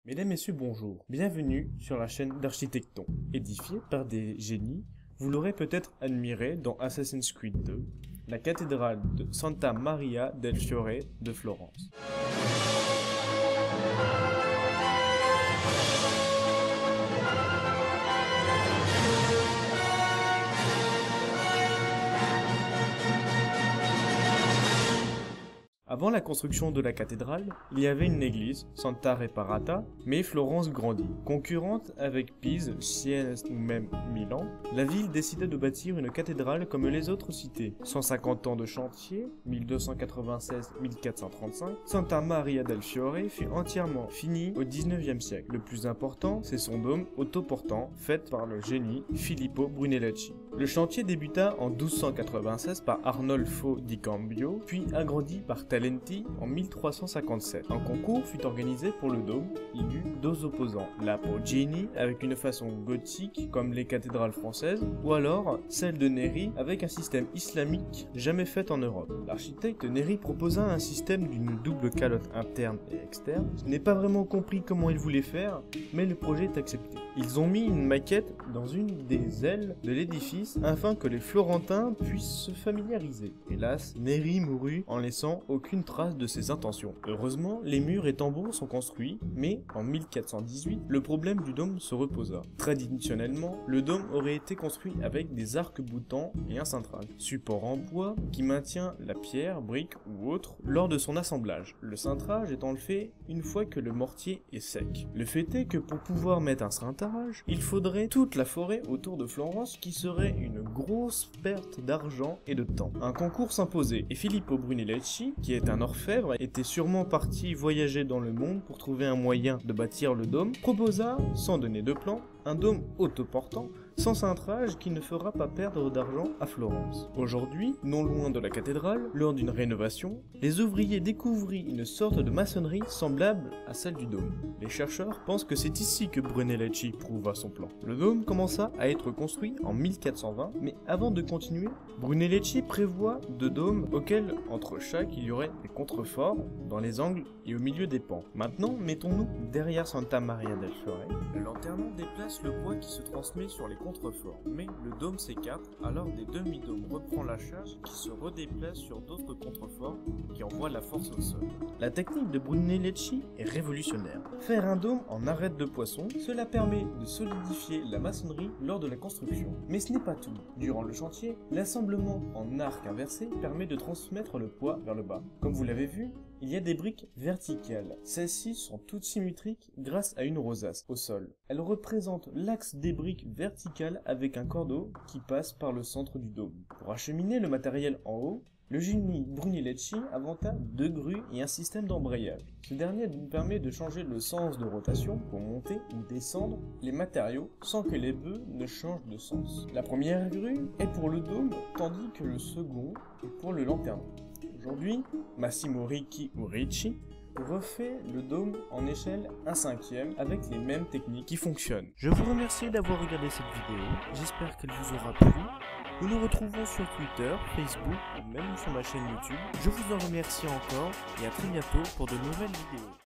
Mesdames, Messieurs, bonjour. Bienvenue sur la chaîne d'Architecton. Édifiée par des génies, vous l'aurez peut-être admiré dans Assassin's Creed 2, la cathédrale de Santa Maria del Fiore de Florence. Avant la construction de la cathédrale, il y avait une église, Santa Reparata, mais Florence grandit. Concurrente avec Pise, Sienne ou même Milan, la ville décida de bâtir une cathédrale comme les autres cités. 150 ans de chantier, 1296-1435, Santa Maria del Fiore fut entièrement finie au 19e siècle. Le plus important, c'est son dôme autoportant, fait par le génie Filippo Brunelleschi. Le chantier débuta en 1296 par Arnolfo di Cambio, puis agrandi par Talenti en 1357. Un concours fut organisé pour le dôme. Il eut deux opposants, la Poggini avec une façon gothique comme les cathédrales françaises, ou alors celle de Néri avec un système islamique jamais fait en Europe. L'architecte Néri proposa un système d'une double calotte interne et externe. Je n'ai pas vraiment compris comment il voulait faire, mais le projet est accepté. Ils ont mis une maquette dans une des ailes de l'édifice afin que les Florentins puissent se familiariser. Hélas, Néri mourut en laissant aucune trace de ses intentions. Heureusement, les murs et tambours sont construits, mais en 1418, le problème du dôme se reposa. Traditionnellement, le dôme aurait été construit avec des arcs-boutants et un cintrage, support en bois qui maintient la pierre, brique ou autre lors de son assemblage. Le cintrage étant fait une fois que le mortier est sec. Le fait est que pour pouvoir mettre un cintrage, il faudrait toute la forêt autour de Florence qui serait une grosse perte d'argent et de temps. Un concours s'imposait et Filippo Brunelleschi, qui est un orfèvre, était sûrement parti voyager dans le monde pour trouver un moyen de bâtir le dôme, proposa, sans donner de plan, un dôme autoportant, sans cintrage qui ne fera pas perdre d'argent à Florence. Aujourd'hui, non loin de la cathédrale, lors d'une rénovation, les ouvriers découvrirent une sorte de maçonnerie semblable à celle du dôme. Les chercheurs pensent que c'est ici que Brunelleschi prouva son plan. Le dôme commença à être construit en 1420, mais avant de continuer, Brunelleschi prévoit deux dômes auxquels, entre chaque, il y aurait des contreforts dans les angles et au milieu des pans. Maintenant, mettons-nous derrière Santa Maria del Fiore. Le lanternon déplace le poids qui se transmet sur les contreforts, mais le dôme s'écarte, alors des demi-dômes reprend la charge qui se redéplace sur d'autres contreforts qui envoient la force au sol. La technique de Brunelleschi est révolutionnaire. Faire un dôme en arête de poisson, cela permet de solidifier la maçonnerie lors de la construction. Mais ce n'est pas tout. Durant le chantier, l'assemblement en arc inversé permet de transmettre le poids vers le bas. Comme vous l'avez vu, il y a des briques verticales. Celles-ci sont toutes symétriques grâce à une rosace au sol. Elles représentent l'axe des briques verticales avec un cordeau qui passe par le centre du dôme. Pour acheminer le matériel en haut, le génie Brunelleschi inventa deux grues et un système d'embrayage. Ce dernier nous permet de changer le sens de rotation pour monter ou descendre les matériaux sans que les bœufs ne changent de sens. La première grue est pour le dôme tandis que le second est pour le lanternon. Aujourd'hui, Massimo Ricci ou Ricci refait le dôme en échelle 1/5 avec les mêmes techniques qui fonctionnent. Je vous remercie d'avoir regardé cette vidéo, j'espère qu'elle vous aura plu. Nous nous retrouvons sur Twitter, Facebook ou même sur ma chaîne YouTube. Je vous en remercie encore et à très bientôt pour de nouvelles vidéos.